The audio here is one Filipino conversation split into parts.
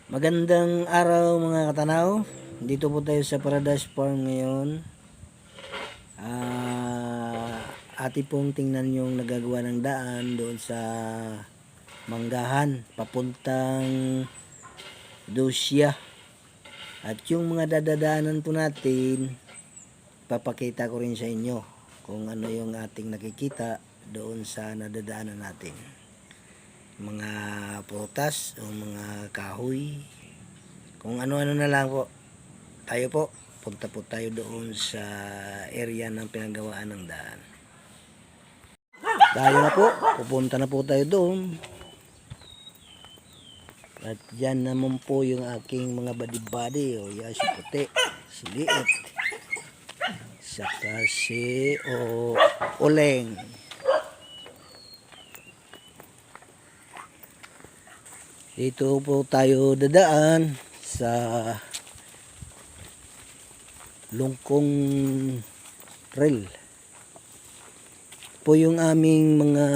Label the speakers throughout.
Speaker 1: Magandang araw mga katanaw. Dito po tayo sa Paradise Farm ngayon. Atin pong tingnan yung nagagawa ng daan doon sa Manggahan papuntang Dusya. At yung mga dadadaanan po natin, papakita ko rin sa inyo kung ano yung ating nakikita doon sa nadadaanan natin. Mga prutas o mga kahoy, kung ano-ano na lang po. Tayo po, punta po tayo doon sa area ng pinagawaan ng daan. Tayo na po, pupunta na po tayo doon. At yan naman po yung aking mga badi-badi. O yan si Puti, si Liit, saka si Oleng. Dito po tayo dadaan sa Lungkong Trail. Po yung aming mga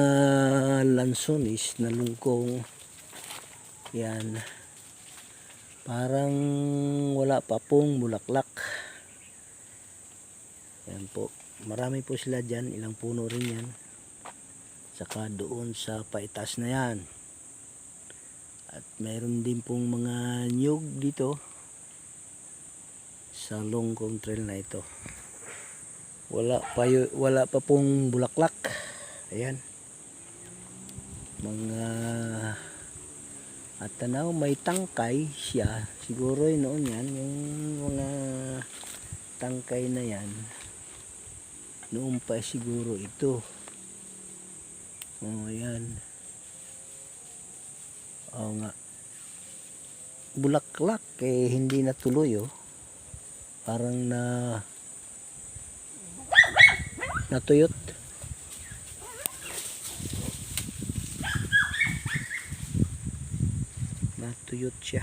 Speaker 1: lansones na lungkong. Yan. Parang wala pa pong bulaklak. Yan po. Marami po sila dyan. Ilang puno rin yan. Saka doon sa paitas na yan. At mayroon din pong mga nyug dito sa Lungkong Trail na ito. Wala pa pong bulaklak. Ayan. Mga at tanaw, may tangkay siya. Siguro noon yan, yung mga tangkay na yan. Noon pa siguro ito. Oh, ayan. Oo nga. Bulaklak hindi natuloy oh. Parang natuyot. Natuyot siya.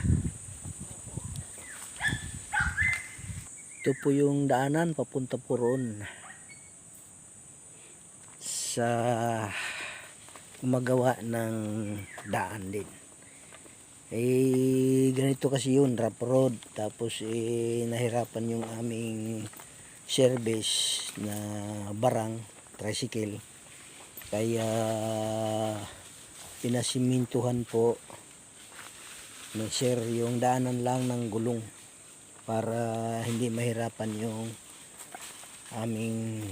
Speaker 1: Ito po yung daanan papunta po roon sa gumagawa ng daan din. Ganito kasi yun, rough road. Tapos nahirapan yung aming service na barang, tricycle. Kaya pinasimintuhan po ng share yung daanan lang ng gulong para hindi mahirapan yung aming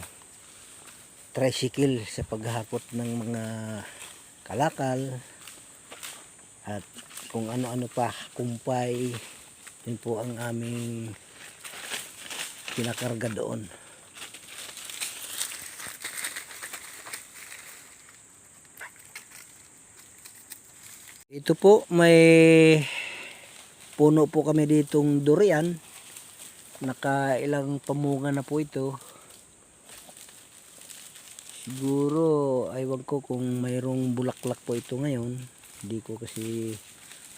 Speaker 1: tricycle sa paghakot ng mga kalakal at kung ano-ano pa, kumpay. Yun po ang aming pinakarga doon. Ito po, may puno po kami ditong durian. Nakailang pamunga na po ito. Siguro, aywan ko kung mayroong bulaklak po ito ngayon. Hindi ko kasi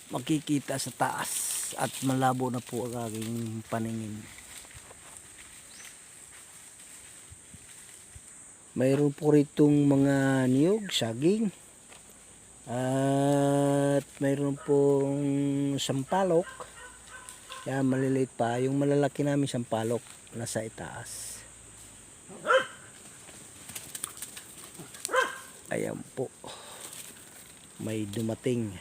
Speaker 1: makikita sa taas at malabo na po ang aking paningin. Mayroon po ritong mga niyog, saging, at mayroon pong sampalok. Yan, maliliit pa. Yung malalaki namin sampalok nasa itaas. Ayan po, may dumating.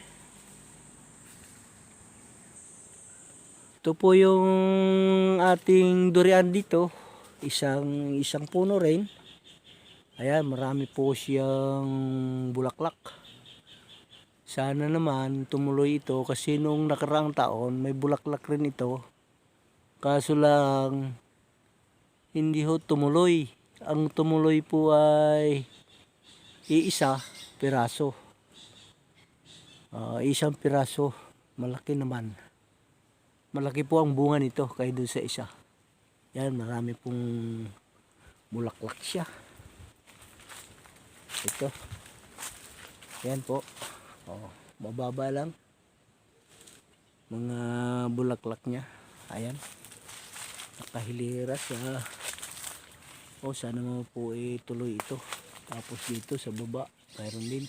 Speaker 1: Ito po yung ating durian dito. Isang puno rin. Ayan, marami po siyang bulaklak. Sana naman tumuloy ito kasi noong nakaraang taon may bulaklak rin ito. Kaso lang hindi ho tumuloy. Ang tumuloy po ay iisa piraso. Isang piraso. Malaki naman. Malaki po ang bunga nito kaya doon sa isa. Yan, marami pong bulaklak siya. Ito. Yan po. Mababa lang. Mga bulaklak niya. Ayan. Nakahilira sa sana mo po tuloy ito. Tapos dito sa baba, mayroon din.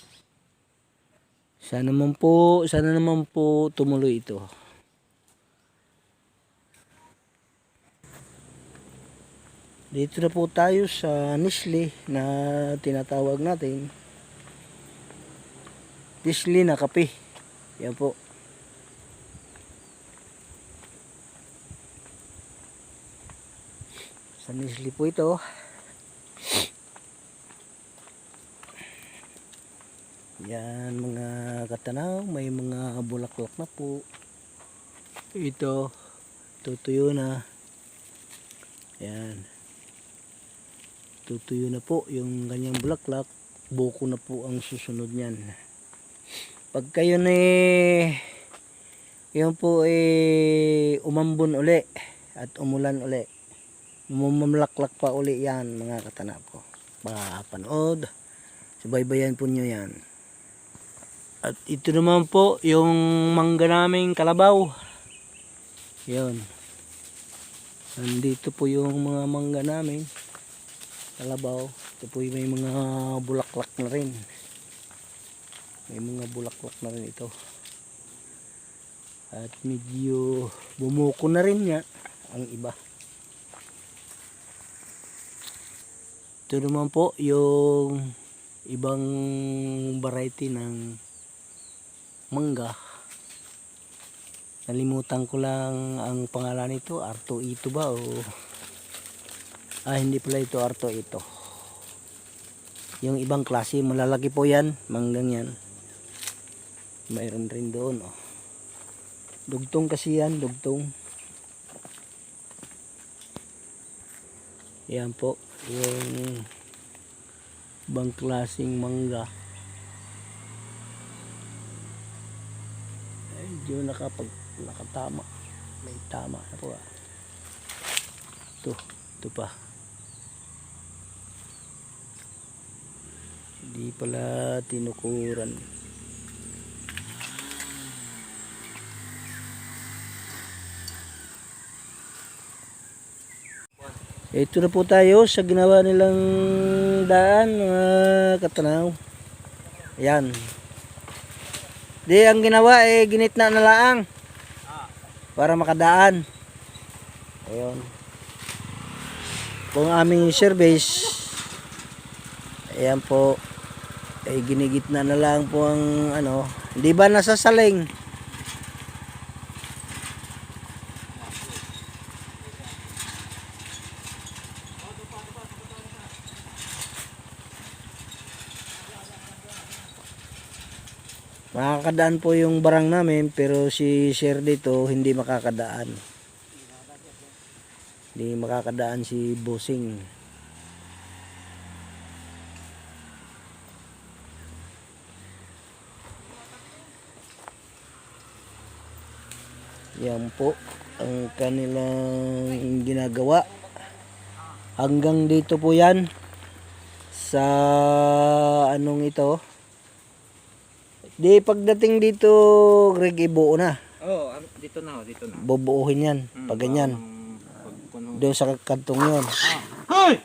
Speaker 1: Sana naman po tumuloy ito. Dito na po tayo sa Nestle na tinatawag natin. Nestle na kape. Yan po. Sa Nestle po ito. Yan mga katanaw, may mga bulaklak na po. Ito, tutuyo na. Yan. Tutuyo na po yung ganyang bulaklak. Buko na po ang susunod niyan. Pag kayo yun po umambon uli at umulan uli. Mamlaklak pa uli yan mga katanaw ko. Panood. Subaybayan po nyo yan. At ito naman po yung mangga naming kalabaw. Yun. Nandito po yung mga mangga namin kalabaw. Ito po yung may mga bulaklak na rin. May mga bulaklak na rin ito. At medyo bumuko na rin nga ang iba. Ito naman po yung ibang variety ng mangga. Nalimutan ko lang ang pangalan nito. Arto ito ba o hindi pala ito arto ito. Yung ibang klase malalaki po yan, manggang yan. Mayroon rin doon oh. Dugtong kasi yan, dugtong. Yan po yung ibang klaseng mangga. Medyo nakatama. May tama na po. Ito pa. Hindi pala tinukuran. Ito na po tayo sa ginawa nilang daan mga katanaw. Ayan. Di ang ginawa ginitna na laang para makadaan. Ayun. Kung aming service, ayan po, ginigitna na lang po ang hindi ba nasasaling? Makakadaan po yung barang namin pero si Sir dito hindi makakadaan. Hindi makakadaan si Bossing. Yan po ang kanilang ginagawa. Hanggang dito po yan sa ito. Di pagdating dito, Greg, ibuo na.
Speaker 2: Oo, dito na.
Speaker 1: Bubuuhin yan, pag ganyan. Doon sa kantong yun.
Speaker 2: Hoy!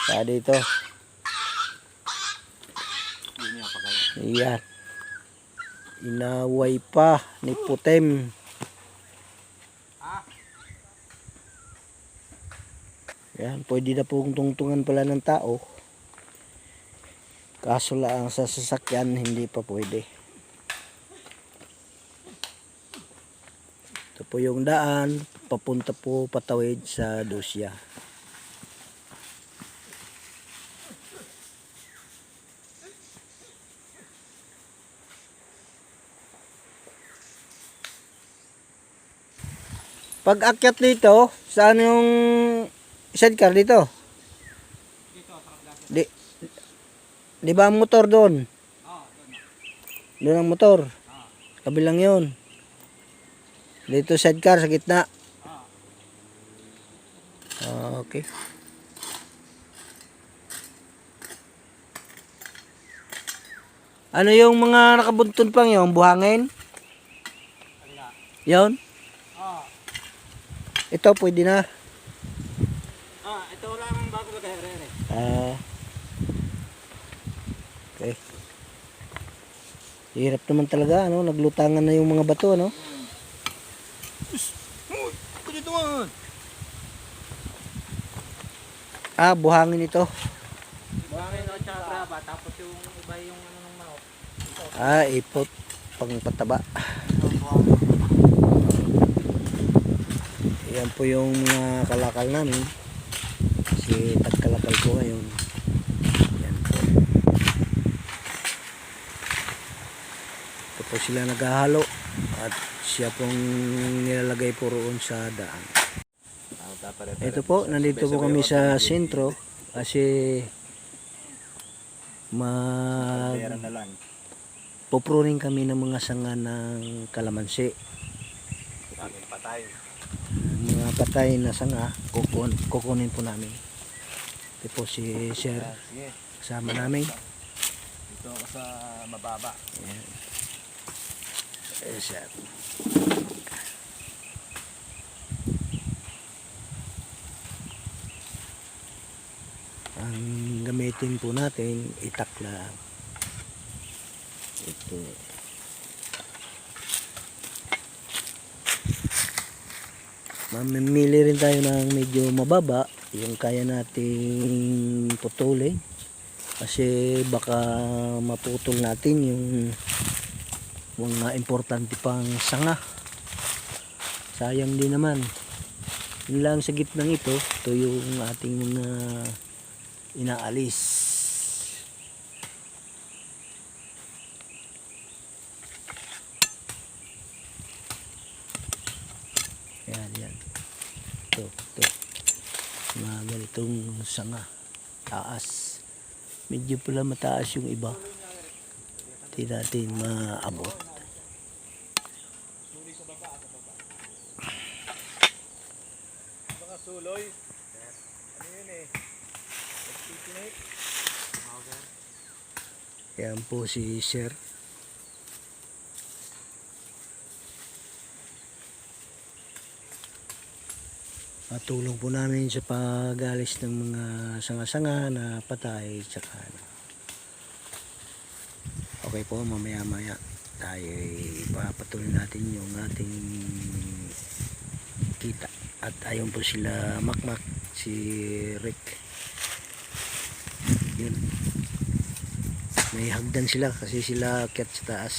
Speaker 1: Sa dito. Yan. Inaway pa ni Putem. Yan, pwede na pong tungtungan pala ng tao. Kaso lang sa sasakyan hindi pa pwede. Ito po yung daan papunta po patawid sa Dusya. Pag akyat dito, saan yung sidecar dito? Di ba ang motor doon? Doon ang motor. Kabilang yun. Dito sidecar sa gitna. Okay. Ano yung mga nakabuntun pang yung buhangin? Yun? Ito pwede na.
Speaker 2: Ito lang ang bago nagkahere.
Speaker 1: Okay. Hirap naman talaga, naglutangan na yung mga bato,
Speaker 2: Dito man.
Speaker 1: Buhangin ito.
Speaker 2: Buhangin at saka graba, tapos yung iba yung ano ng manok.
Speaker 1: Ipot. Pang pataba. Yan po yung mga kalakal namin. Kasi tagkalakal po ngayon. Yan po. Ito po sila naghahalo. At siya pong nilalagay po roon sa daan. Ito po, nandito po kami sa sentro. Kasi pupruning kami ng mga sanga ng kalamansi. Mga patay na sanga, kukunin po namin. Ito po si Sir, kasama namin.
Speaker 2: Dito ako sa mababa.
Speaker 1: Ayan. Sir. Ang gamitin po natin, itak lang. Ito. Mamimili rin tayo ng medyo mababa, yung kaya nating putulin. Kasi baka maputol natin yung mga importante pang sanga. Sayang din naman. Yun lang sa gitnang ito yung ating mga inaalis. Yan. Ito. Mga ganitong sanga. Taas. Medyo pala mataas yung iba. Hindi natin maabot.
Speaker 2: Mga suloy. Ano yun eh? Nagtitinate.
Speaker 1: Yan po si Sir. Patulong po namin sa pag-alis ng mga sanga-sanga na patay. Tsaka, okay po, mamaya-maya tayo ipapatuloy natin yung ating kita. At ayun po sila Makmak, si Rick. Yun. May hagdan sila kasi sila akyat sa taas.